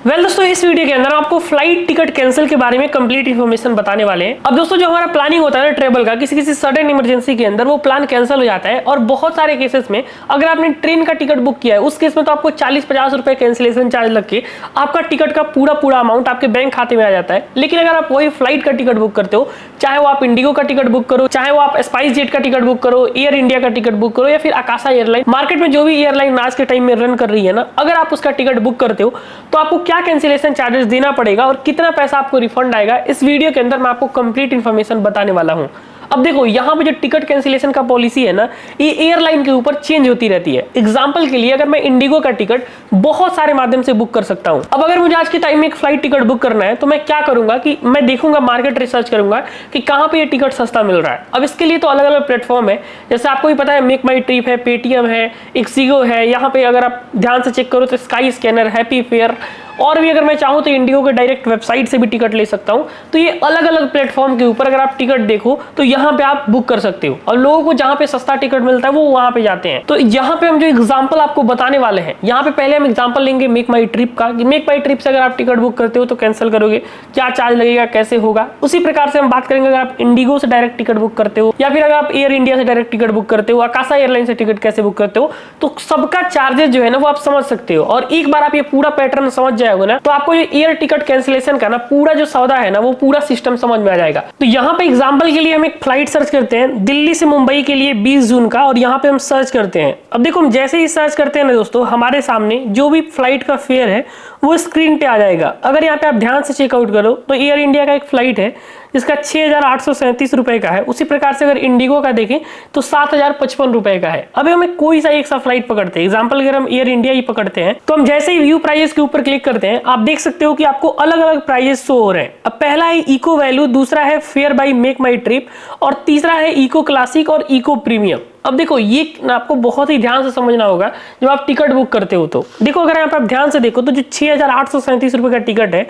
दोस्तों इस वीडियो के अंदर आपको फ्लाइट टिकट कैंसिल के बारे में कंप्लीट इन्फॉर्मेशन बताने वाले हैं। अब दोस्तों जो हमारा प्लानिंग होता है ना ट्रेवल का, किसी सडन इमरजेंसी के अंदर वो प्लान कैंसिल हो जाता है। और बहुत सारे केसेस में अगर आपने ट्रेन का टिकट बुक किया है उस केस में तो आपको 40-50 रुपए कैंसिलेशन चार्ज लग के आपका टिकट का पूरा अमाउंट आपके बैंक खाते में आ जाता है। लेकिन अगर आप वही फ्लाइट का टिकट बुक करते हो, चाहे वो आप इंडिगो का टिकट बुक करो, चाहे वो आप स्पाइस जेट का टिकट बुक करो, एयर इंडिया का टिकट बुक करो या फिर आकाशा एयरलाइन, मार्केट में जो भी एयरलाइन आज के टाइम में रन कर रही है ना, अगर आप उसका टिकट बुक करते हो तो आपको क्या कैंसिलेशन चार्जेस देना पड़ेगा और कितना पैसा आपको रिफंड आएगा, इस वीडियो के अंदर मैं आपको कंप्लीट इन्फॉर्मेशन बताने वाला हूं। अब देखो यहाँ पे जो टिकट कैंसिलेशन का पॉलिसी है ना, ये एयरलाइन के ऊपर चेंज होती रहती है। एग्जांपल के लिए अगर मैं इंडिगो का टिकट बहुत सारे माध्यम से बुक कर सकता हूं। अब अगर मुझे आज के टाइम में एक फ्लाइट टिकट बुक करना है तो मैं क्या करूंगा कि मैं देखूंगा, मार्केट रिसर्च करूंगा कि कहां पे ये टिकट सस्ता मिल रहा है। अब इसके लिए तो अलग अलग प्लेटफॉर्म है, जैसे आपको भी पता है मेक माई ट्रिप है, पेटीएम है, एक्सिगो है। यहाँ पे अगर आप ध्यान से चेक करो तो स्काई स्कैनर, हैप्पी फेयर, और भी अगर मैं चाहूँ तो इंडिगो के डायरेक्ट वेबसाइट से भी टिकट ले सकता हूँ। तो ये अलग अलग प्लेटफॉर्म के ऊपर अगर आप टिकट देखो तो यहाँ पे आप बुक कर सकते हो और लोगों को जहाँ पे सस्ता टिकट मिलता है वो वहाँ पे जाते हैं। तो यहाँ पे हम जो एग्जांपल आपको बताने वाले हैं, यहाँ पे पहले हम एग्जांपल लेंगे मेक माई ट्रिप का। मेक माई ट्रिप से अगर आप टिकट बुक करते हो तो कैंसिल करोगे, क्या चार्ज लगेगा, कैसे होगा। उसी प्रकार से हम बात करेंगे अगर आप इंडिगो से डायरेक्ट टिकट बुक करते हो या फिर अगर आप एयर इंडिया से डायरेक्ट टिकट बुक करते हो, आकाशा एयरलाइन से टिकट कैसे बुक करते हो, तो सबका चार्जेस जो है ना वो आप समझ सकते हो। और एक बार आप ये पूरा पैटर्न समझ जाओगे ना तो आपको एयर टिकट कैंसिलेशन का ना पूरा जो सौदा है ना वो पूरा सिस्टम समझ में आ जाएगा। तो यहाँ पे एग्जांपल के लिए हम एक फ्लाइट सर्च करते हैं दिल्ली से मुंबई के लिए 20 जून का, और यहाँ पे हम सर्च करते हैं। अब देखो हम जैसे ही सर्च करते हैं ना दोस्तों, हमारे सामने जो भी फ्लाइट का फेयर है वो स्क्रीन पे आ जाएगा। अगर यहाँ पे आप ध्यान से चेकआउट करो तो एयर इंडिया का एक फ्लाइट है जिसका 6,837 रुपए का है। उसी प्रकार से अगर इंडिगो का देखें तो 7,055 रुपए का है। अब हमें कोई सा एक सा फ्लाइट पकड़ते हैं, एग्जांपल अगर हम एयर इंडिया ही पकड़ते हैं तो हम जैसे ही व्यू प्राइस के ऊपर क्लिक करते हैं आप देख सकते हो कि आपको अलग अलग प्राइजेस शो हो रहे हैं। अब पहला है इको वैल्यू, दूसरा है fair by make my trip और तीसरा है इको क्लासिक और इको प्रीमियम। अब देखो ये ना आपको बहुत ही ध्यान से समझना होगा जब आप टिकट बुक करते हो। तो देखो अगर यहाँ पे आप ध्यान से देखो तो जो 6,837 रुपए का टिकट है,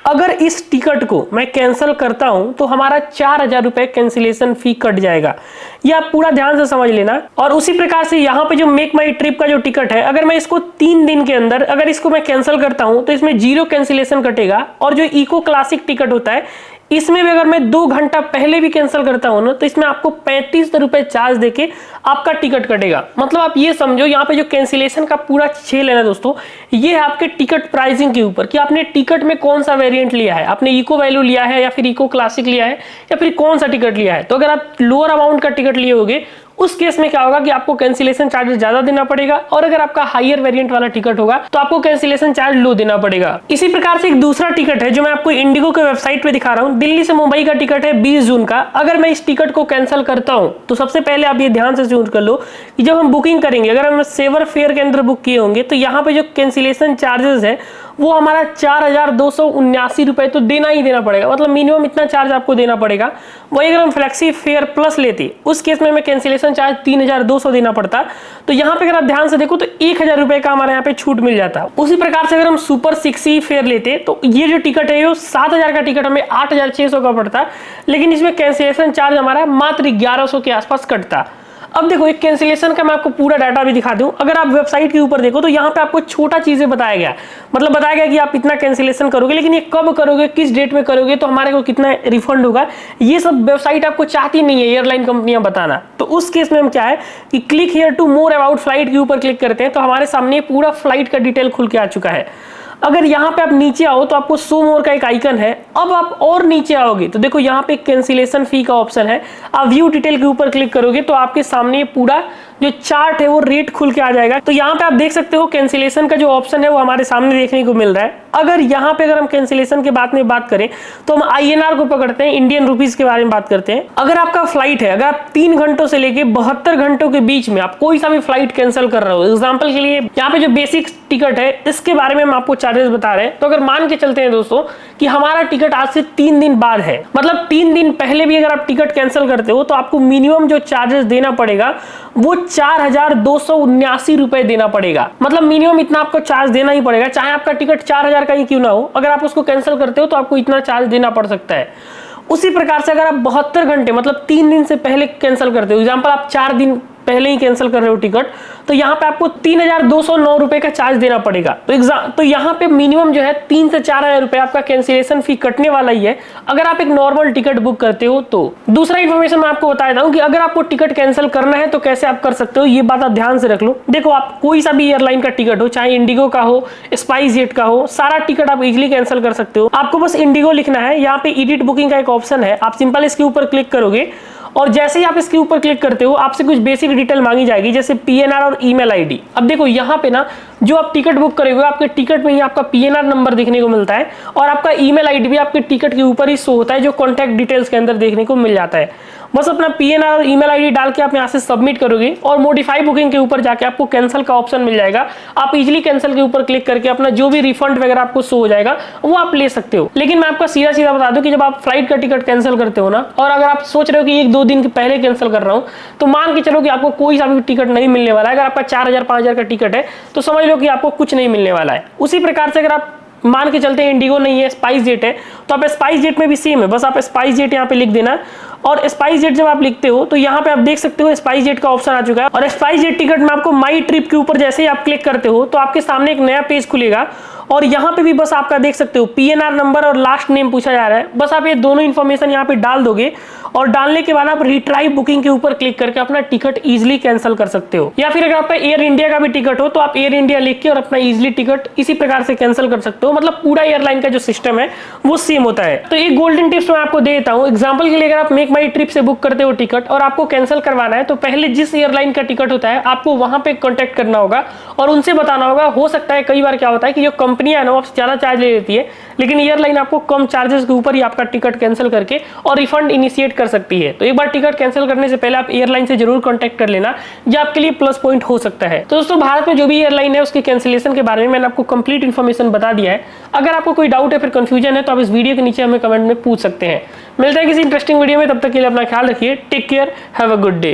अगर इस टिकट को मैं कैंसिल करता हूं तो हमारा 4,000 रुपए कैंसिलेशन फी कट जाएगा। ये आप पूरा ध्यान से समझ लेना। और उसी प्रकार से यहाँ पे जो मेक माई ट्रिप का जो टिकट है, अगर मैं इसको 3 दिन के अंदर अगर इसको मैं कैंसिल करता हूं तो इसमें 0 कैंसिलेशन कटेगा। और जो इको क्लासिक टिकट होता है इसमें भी अगर मैं 2 घंटा पहले भी कैंसिल करता हूं ना तो इसमें आपको 35 रुपए चार्ज देके आपका टिकट कटेगा। मतलब आप ये समझो यहाँ पे जो कैंसिलेशन का पूरा खेल है ना दोस्तों, ये है आपके टिकट प्राइसिंग के ऊपर कि आपने टिकट में कौन सा वेरिएंट लिया है, आपने इको वैल्यू लिया है या फिर इको क्लासिक लिया है या फिर कौन सा टिकट लिया है। तो अगर आप लोअर अमाउंट का टिकट लिए होगे उस केस में क्या होगा कि आपको कैंसिलेशन चार्जेस ज्यादा देना पड़ेगा, और अगर आपका हायर वेरिएंट वाला टिकट होगा तो आपको कैंसिलेशन चार्ज लो देना पड़ेगा। इसी प्रकार से एक दूसरा टिकट है जो मैं आपको इंडिगो के वेबसाइट पे दिखा रहा हूँ, दिल्ली से मुंबई का टिकट है 20 जून का। अगर मैं इस टिकट को कैंसिल करता हूं तो सबसे पहले आप ये ध्यान से चूज कर लो कि जब हम बुकिंग करेंगे, अगर हम सेवर फेयर के अंदर बुक किए होंगे तो यहाँ पे जो कैंसिलेशन चार्जेस है वो हमारा 4,279 रुपए तो देना ही देना पड़ेगा। मतलब मिनिमम इतना चार्ज आपको देना पड़ेगा। वही अगर हम फ्लेक्सी फेयर प्लस लेते उस केस में हमें कैंसिलेशन चार्ज 3,200 देना पड़ता। तो यहाँ पे अगर आप ध्यान से देखो तो 1,000 रुपए का हमारे यहाँ पे छूट मिल जाता। उसी प्रकार से अगर हम सुपर 6 फेयर लेते तो ये जो टिकट है 7,000 का टिकट हमें 8,600 का पड़ता, लेकिन इसमें कैंसिलेशन चार्ज हमारा मात्र 1,100 के आसपास कटता। अब देखो एक कैंसिलेशन का मैं आपको पूरा डाटा भी दिखा दूं। अगर आप वेबसाइट के ऊपर देखो तो यहाँ पे आपको छोटा चीजें बताया गया, मतलब बताया गया कि आप इतना कैंसिलेशन करोगे, लेकिन ये कब करोगे, किस डेट में करोगे, तो हमारे को कितना रिफंड होगा, ये सब वेबसाइट आपको चाहती नहीं है एयरलाइन कंपनियां बताना। तो उस केस में हम क्या है कि click here to more about flight के ऊपर क्लिक करते हैं तो हमारे सामने पूरा फ्लाइट का डिटेल खुल के आ चुका है। अगर यहाँ पे आप नीचे आओ तो आपको शो मोर का एक आइकन है। अब आप और नीचे आओगे तो देखो यहाँ पे कैंसिलेशन फी का ऑप्शन है। आप व्यू डिटेल के ऊपर क्लिक करोगे तो आपके सामने पूरा जो चार्ट है वो रेट खुल के आ जाएगा। तो यहाँ पे आप देख सकते हो कैंसिलेशन का जो ऑप्शन है वो हमारे सामने देखने को मिल रहा है। अगर यहाँ पे अगर हम कैंसिलेशन के बाद में बात करें तो हम INR को पकड़ते हैं, इंडियन रुपीज के बारे में बात करते हैं। अगर आपका फ्लाइट है, अगर आप 3 घंटों से लेके 72 घंटों के बीच में आप कोई सा भी फ्लाइट कैंसिल कर रहे हो, एग्जाम्पल के लिए यहाँ पे जो बेसिक टिकट है इसके बारे में हम आपको चार्जेस बता रहे हैं। तो अगर मान के चलते हैं दोस्तों कि हमारा टिकट आज से 3 दिन बाद है, मतलब 3 दिन पहले भी अगर आप टिकट कैंसिल करते हो तो आपको मिनिमम जो चार्जेस देना पड़ेगा वो 4,279 रुपए देना पड़ेगा। मतलब मिनिमम इतना आपको चार्ज देना ही पड़ेगा, चाहे आपका टिकट 4,000 का ही क्यों ना हो। अगर आप उसको कैंसिल करते हो तो आपको इतना चार्ज देना पड़ सकता है। उसी प्रकार से अगर आप 72 घंटे मतलब 3 दिन से पहले कैंसिल करते हो, एग्जाम्पल आप 4 दिन पहले ही कैंसिल कर रहे हो टिकट, तो यहाँ पे आपको 3,209 रुपए का चार्ज देना पड़ेगा। तो यहाँ पे मिनिमम जो है 3 से 4,000 रुपए आपका कैंसिलेशन फी कटने वाला ही है अगर आप एक नॉर्मल टिकट बुक करते हो तो। दूसरा इन्फॉर्मेशन मैं आपको बता देता हूँ कि अगर आपको टिकट कैंसिल करना है तो कैसे आप कर सकते हो, ये बात आप ध्यान से रख लो। देखो, आप कोई सा भी एयरलाइन का टिकट हो, चाहे इंडिगो का हो, स्पाइस जेट का हो, सारा टिकट आप इजीली कैंसिल कर सकते हो। आपको बस इंडिगो लिखना है, यहाँ पे एडिट बुकिंग का एक ऑप्शन है, आप सिंपल इसके ऊपर क्लिक करोगे और जैसे ही आप इसके ऊपर क्लिक करते हो आपसे कुछ बेसिक डिटेल मांगी जाएगी, जैसे पीएनआर और ईमेल आईडी। अब देखो यहाँ पे ना जो आप टिकट बुक करोगे आपके टिकट में ही आपका पीएनआर नंबर देखने को मिलता है और आपका ईमेल आईडी भी आपके टिकट के ऊपर ही शो होता है, जो कॉन्टैक्ट डिटेल्स के अंदर देखने को मिल जाता है। बस अपना पीएनआर और ईमेल आईडी डाल के आप यहाँ से सबमिट करोगे और मॉडिफाई बुकिंग के ऊपर जाके आपको कैंसिल का ऑप्शन मिल जाएगा। आप इजीली कैंसिल के ऊपर क्लिक करके अपना जो भी रिफंड वगैरह आपको शो हो जाएगा वो आप ले सकते हो। लेकिन मैं आपको सीधा सीधा बता दूं कि जब आप फ्लाइट का टिकट कैंसिल करते हो ना, और अगर आप सोच रहे हो कि 1-2 दिन के पहले कैंसिल कर रहा हूं, तो मान के चलो कि आपको कोई सा भी टिकट नहीं मिलने वाला है। अगर आपका 4,000-5,000 का टिकट है तो समझ लो कि आपको कुछ नहीं मिलने वाला है। उसी प्रकार से अगर आप मान के चलते हैं इंडिगो नहीं है, स्पाइस जेट है, तो आप स्पाइस जेट में भी सेम है, बस आप स्पाइस जेट यहाँ पे लिख देना। और स्पाइस जेट जब आप लिखते हो तो यहाँ पे आप देख सकते हो स्पाइस जेट का ऑप्शन आ चुका है। और स्पाइस जेट टिकट में आपको माई ट्रिप के ऊपर जैसे ही आप क्लिक करते हो तो आपके सामने एक नया पेज खुलेगा और यहाँ पे भी बस आपका देख सकते हो पीएनआर नंबर और लास्ट नेम पूछा जा रहा है। बस आप ये दोनों इन्फॉर्मेशन यहाँ पे डाल दोगे और डालने के बाद आप रिट्राई बुकिंग के ऊपर क्लिक करके अपना टिकट इजीली कैंसिल कर सकते हो। या फिर अगर आपका एयर इंडिया का भी टिकट हो तो आप एयर इंडिया लिख के और अपना इजीली टिकट इसी प्रकार से कैंसिल कर सकते हो। मतलब पूरा एयरलाइन का जो सिस्टम है वो सेम होता है। तो एक गोल्डन टिप्स मैं आपको दे देता हूँ। एग्जाम्पल के लिए अगर आप मेक माई ट्रिप से बुक करते हो टिकट और आपको कैंसिल करवाना है तो पहले जिस एयरलाइन का टिकट होता है आपको वहां पे कॉन्टेक्ट करना होगा और उनसे बताना होगा। हो सकता है कई बार क्या होता है कि जो कंपनियां है ना आपसे ज्यादा चार्ज ले लेती है, लेकिन एयरलाइन आपको कम चार्जेस के ऊपर ही आपका टिकट कैंसिल करके और रिफंड इनिशिएट कर सकती है। तो एक बार टिकट कैंसिल करने से पहले आप एयरलाइन से जरूर कांटेक्ट कर लेना, जो आपके लिए प्लस पॉइंट हो सकता है। तो दोस्तों, भारत में जो भी एयरलाइन है उसके कैंसिलेशन के बारे में मैंने आपको कंप्लीट इन्फॉर्मेशन बता दिया है। अगर आपको कोई डाउट है फिर कंफ्यूजन है तो आप इस वीडियो के नीचे हमें कमेंट में पूछ सकते हैं। मिलते हैं किसी इंटरेस्टिंग वीडियो में, तब तक के लिए अपना ख्याल रखिए। Take care, have a good day.